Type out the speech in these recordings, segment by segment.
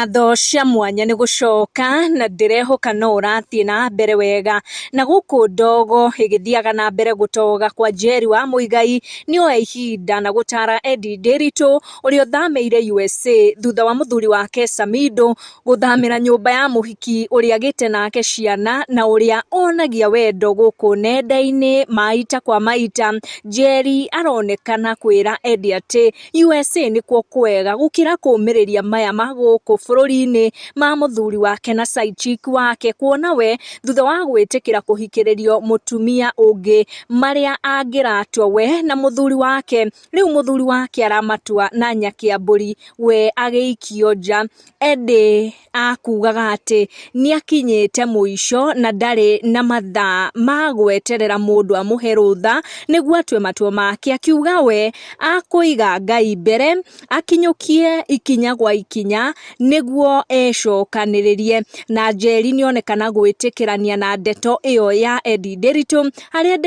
ngatho cia mwanya ni gucoka na ndirehoka no urathie na mbere wega na guku ndogo igithiaga na mbere gutoga kwa Njeri wa Muigai ni oya ihinda na Gûtaara Eddy Nderitu uria thameire USA thutha wa muthuri wake Samido guthamira nyumba ya muhiki uria gite nake ciana na uria onagia wendo guku nenda-ini maita kwa maita. Njeri aronekana kwira Eddy ati USA ni kuo kwega gukira kumiriria maya maguku bururi-ini ma muthuri wake na side chick wake, kuona we thutha wa gwitikira kuhikiririo mutumia ungi maria angiratwa we na muthuri wake, riu muthuri wake aramatua na nyaki ya mburi we agiikio nja. Eddy akugaga ati ni akinyite muico na ndari na mathaa ma gweterera mundu amuhe rutha niguo atue matua make, akiuga we akuiga Ngai mbere akinyukie ikinya gwa ikinya niguo ecokaniririe. Na Njeri ni onekana gwitikirania na ndeto iyo ya Eddy Nderitu, haria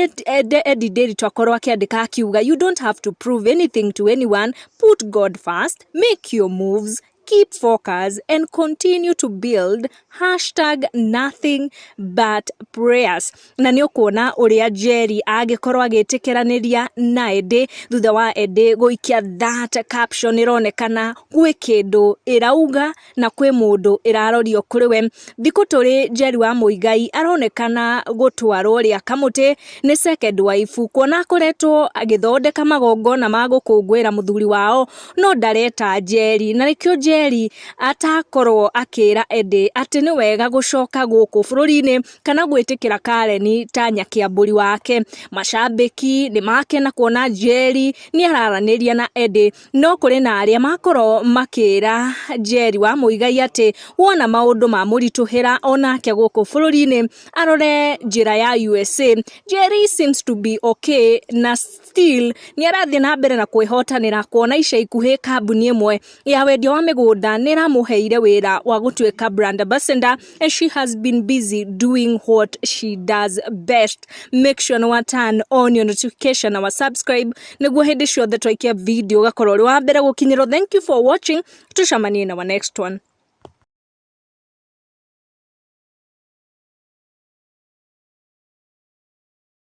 Eddy Nderitu akorwo akiandika akiuga, you don't have to prove anything to anyone, put God first, make your moves, keep focus and continue to build #nothing but prayers. Na ni ukuona uria Njeri agikorwo agitikiraniria na Eddy thutha wa Eddy guikia that caption ironekana gwi kindu irauga na kwi mundu irarorio kuri we. Thiku turi Njeri wa Muigai aronekana gutwarwo ria kamuti ni second wife, kuona akoretwo agithondeka magongona ma gukungwira muthuri wao no ndareta Njeri, na nikio Njeri atakorwo akira Eddy ati ni wega gucoka guku bururi-ini kana gwitikira Kareni ta nyaki ya mburi wake. Macambiki ni makena kuona Njeri ni araraniria na Eddy, no kuri na aria makorwo makira Njeri wa Muigai ati wona maundu ma murituhira onake guku bururi-ini arore njira ya USA. Njeri seems to be okay na still ni arathie na mbere na kwihotanira, kuona ica ikuhi kambuni imwe ya wendia wa migunda ni ramuheire wira wa gutuika brand ambassador and she has been busy doing what she does best. Make sure no turn on your notification na subscribe niguo hindi ciothe twaikia video gakorwo ri wa mbere gukinyirwo. Thank you for watching, tucamanie na next one.